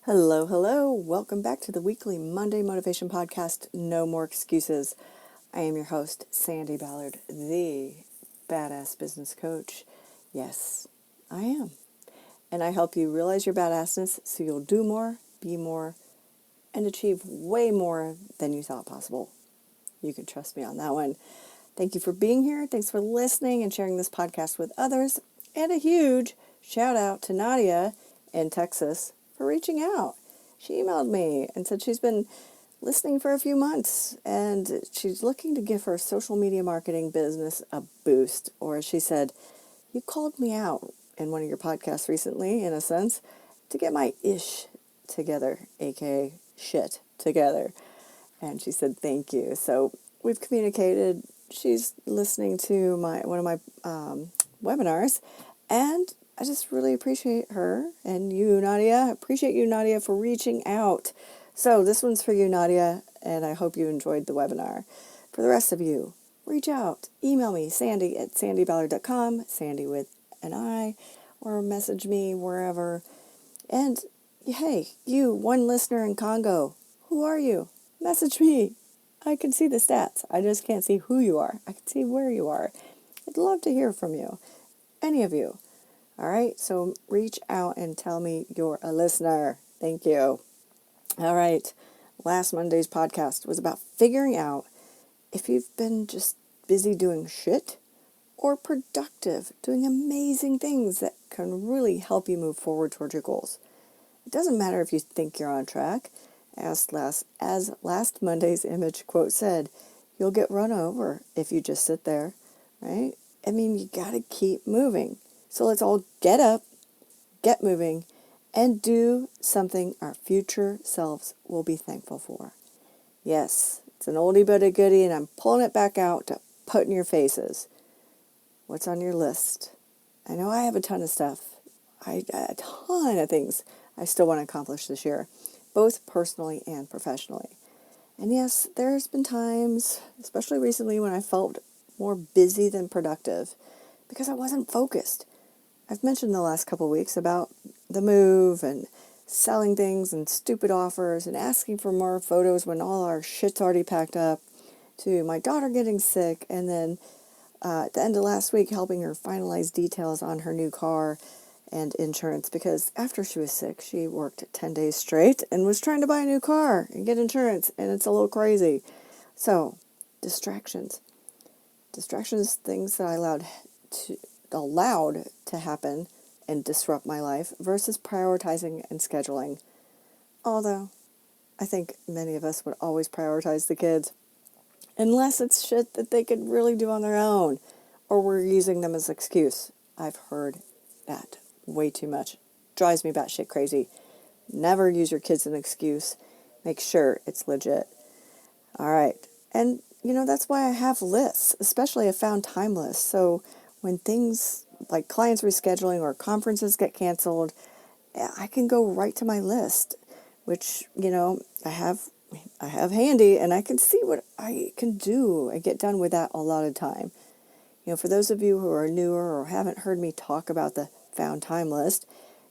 Hello, hello. Welcome back to the weekly Monday Motivation Podcast, No More Excuses. I am your host, Sandy Ballard, the badass business coach. Yes, I am. And I help you realize your badassness so you'll do more, be more, and achieve way more than you thought possible. You can trust me on that one. Thank you for being here. Thanks for listening and sharing this podcast with others. And a huge shout out to Nadia in Texas for reaching out. She emailed me and said she's been listening for a few months and she's looking to give her social media marketing business a boost. Or as she said, you called me out in one of your podcasts recently, in a sense, to get my ish together, aka shit together. And she said, thank you. So we've communicated. She's listening to one of my webinars, and I just really appreciate her and you, Nadia. Appreciate you, Nadia, for reaching out. So this one's for you, Nadia, and I hope you enjoyed the webinar. For the rest of you, reach out. Email me, sandy@sandyballard.com, Sandy with an I, or message me wherever. And hey, you, one listener in Congo, who are you? Message me. I can see the stats. I just can't see who you are. I can see where you are. I'd love to hear from you. Any of you. All right, so reach out and tell me you're a listener. Thank you. All right, last Monday's podcast was about figuring out if you've been just busy doing shit or productive, doing amazing things that can really help you move forward towards your goals. It doesn't matter if you think you're on track. As last Monday's image quote said, you'll get run over if you just sit there, right? I mean, you got to keep moving. So let's all get up, get moving, and do something our future selves will be thankful for. Yes, it's an oldie but a goodie, and I'm pulling it back out to put in your faces. What's on your list? I know I have a ton of stuff. A ton of things I still want to accomplish this year, both personally and professionally. And yes, there's been times, especially recently, when I felt more busy than productive because I wasn't focused. I've mentioned the last couple of weeks about the move and selling things and stupid offers and asking for more photos when all our shit's already packed up, to my daughter getting sick, and then at the end of last week helping her finalize details on her new car and insurance, because after she was sick, she worked 10 days straight and was trying to buy a new car and get insurance, and it's a little crazy. So, distractions, things that I allowed to happen and disrupt my life versus prioritizing and scheduling. Although, I think many of us would always prioritize the kids, unless it's shit that they could really do on their own, or we're using them as an excuse. I've heard that way too much. Drives me batshit crazy. Never use your kids as an excuse. Make sure it's legit. All right. And, that's why I have lists, especially a found time list. So when things like clients rescheduling or conferences get canceled, I can go right to my list, which, I have handy, and I can see what I can do and get done with that a lot of time. For those of you who are newer or haven't heard me talk about the found time list,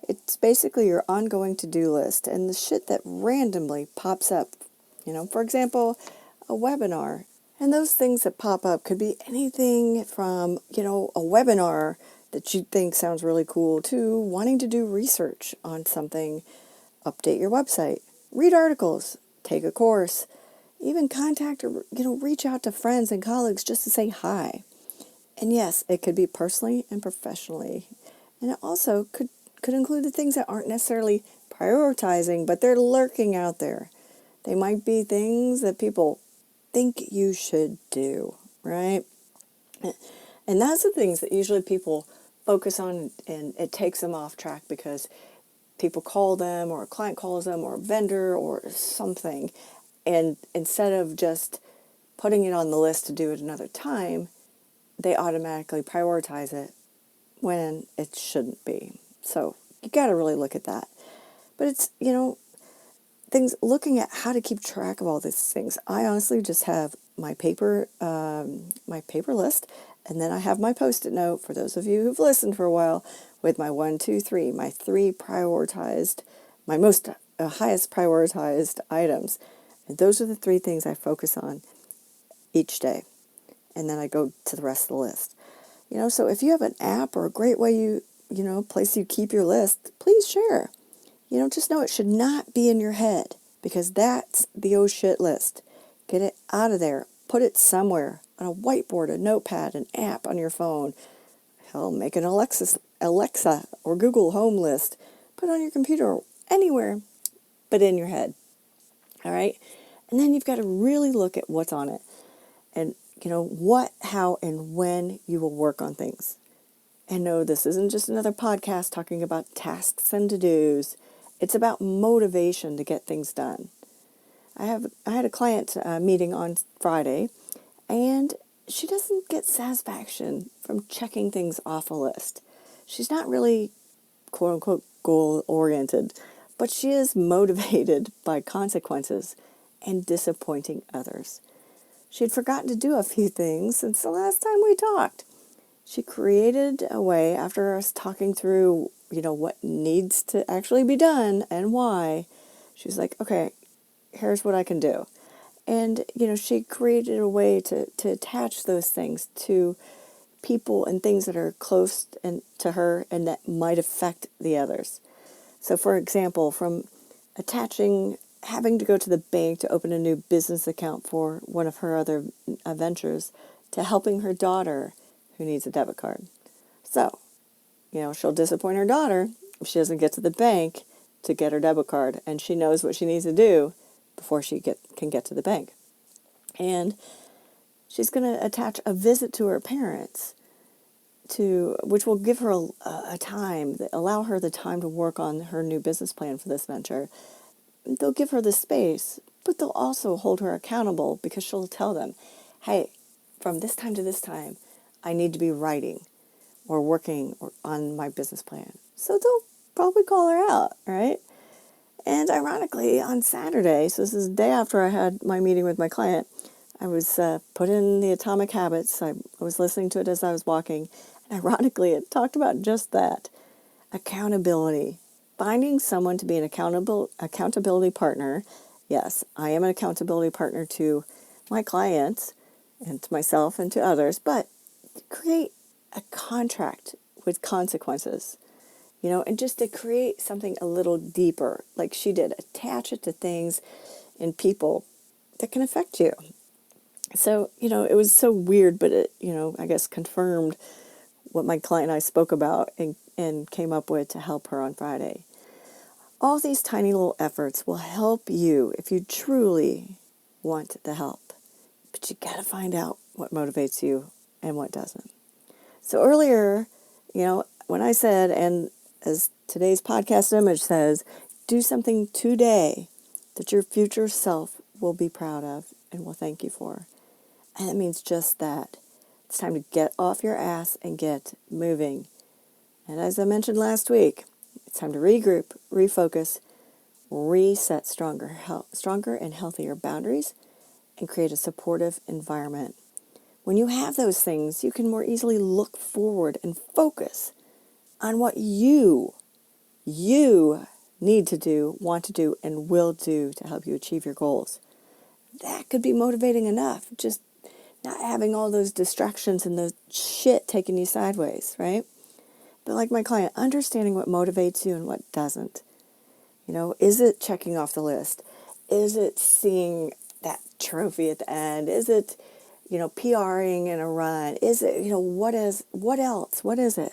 it's basically your ongoing to-do list and the shit that randomly pops up. For example, a webinar. And those things that pop up could be anything from, a webinar that you think sounds really cool to wanting to do research on something, update your website, read articles, take a course, even contact or, reach out to friends and colleagues just to say hi. And yes, it could be personally and professionally. And it also could include the things that aren't necessarily prioritizing, but they're lurking out there. They might be things that people think you should do, right? And that's the things that usually people focus on, and it takes them off track because people call them, or a client calls them, or a vendor or something. And instead of just putting it on the list to do it another time, they automatically prioritize it when it shouldn't be. So you got to really look at that. But it's, things, looking at how to keep track of all these things. I honestly just have my paper list, and then I have my Post-it note, for those of you who've listened for a while, with my 1, 2, 3, my 3 prioritized, my most highest prioritized items. And those are the 3 things I focus on each day. And then I go to the rest of the list. So if you have an app or a great way place you keep your list, please share. Just know it should not be in your head, because that's the oh shit list. Get it out of there. Put it somewhere on a whiteboard, a notepad, an app on your phone. Hell, make an Alexa or Google Home list. Put it on your computer, anywhere but in your head. All right? And then you've got to really look at what's on it. And, what, how, and when you will work on things. And no, this isn't just another podcast talking about tasks and to-dos. It's about motivation to get things done. I had a client meeting on Friday, and she doesn't get satisfaction from checking things off a list. She's not really, quote-unquote, goal-oriented, but she is motivated by consequences and disappointing others. She had forgotten to do a few things since the last time we talked. She created a way, after us talking through, what needs to actually be done and why. She's like, okay, here's what I can do. And, she created a way to attach those things to people and things that are close to her and that might affect the others. So, for example, from having to go to the bank to open a new business account for one of her other ventures, to helping her daughter who needs a debit card. So, she'll disappoint her daughter if she doesn't get to the bank to get her debit card, and she knows what she needs to do before she can get to the bank. And she's going to attach a visit to her parents, which will give her a time, allow her the time to work on her new business plan for this venture. They'll give her the space, but they'll also hold her accountable, because she'll tell them, hey, from this time to this time, I need to be writing or working on my business plan. So they'll probably call her out, right? And ironically, on Saturday, so this is the day after I had my meeting with my client, I was put in the Atomic Habits. I was listening to it as I was walking. And ironically, it talked about just that, accountability. Finding someone to be an accountability partner. Yes, I am an accountability partner to my clients and to myself and to others, but create a contract with consequences, and just to create something a little deeper, like she did, attach it to things and people that can affect you. So, it was so weird, but it, I guess confirmed what my client and I spoke about and came up with to help her on Friday. All these tiny little efforts will help you if you truly want the help. But you got to find out what motivates you and what doesn't. So earlier, when I said, and as today's podcast image says, do something today that your future self will be proud of and will thank you for. And it means just that. It's time to get off your ass and get moving. And as I mentioned last week, it's time to regroup, refocus, reset stronger and healthier boundaries, and create a supportive environment. When you have those things, you can more easily look forward and focus on what you need to do, want to do, and will do to help you achieve your goals. That could be motivating enough, just not having all those distractions and the shit taking you sideways, right? But like my client, understanding what motivates you and what doesn't. Is it checking off the list? Is it seeing that trophy at the end? Is it, PRing in a run? Is it, what else? What is it?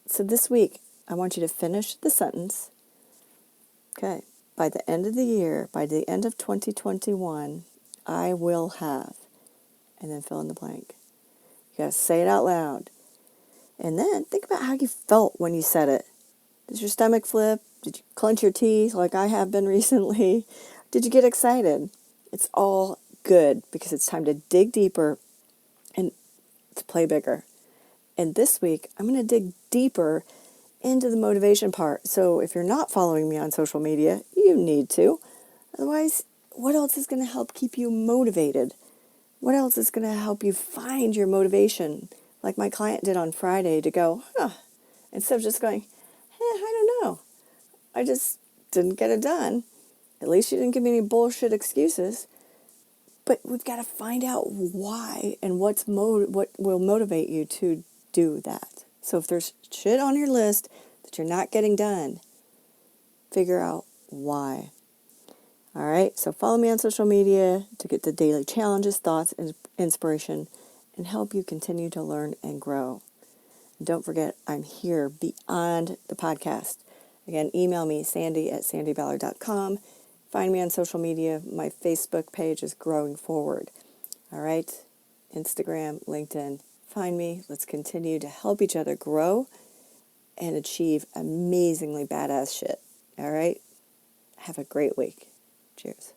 So this week, I want you to finish the sentence. Okay. By the end of the year, by the end of 2021, I will have, and then fill in the blank. You got to say it out loud. And then think about how you felt when you said it. Did your stomach flip? Did you clench your teeth like I have been recently? Did you get excited? It's all good, because it's time to dig deeper and to play bigger. And this week, I'm going to dig deeper into the motivation part. So if you're not following me on social media, you need to. Otherwise, what else is going to help keep you motivated? What else is going to help you find your motivation? Like my client did on Friday, to go, instead of just going, I don't know. I just didn't get it done. At least you didn't give me any bullshit excuses. But we've got to find out why and what will motivate you to do that. So if there's shit on your list that you're not getting done, figure out why. All right, so follow me on social media to get the daily challenges, thoughts, and inspiration, and help you continue to learn and grow. And don't forget, I'm here beyond the podcast. Again, email me, sandy@sandyballard.com. Find me on social media. My Facebook page is growing forward. All right, Instagram, LinkedIn. Find me. Let's continue to help each other grow and achieve amazingly badass shit. All right, have a great week. Cheers.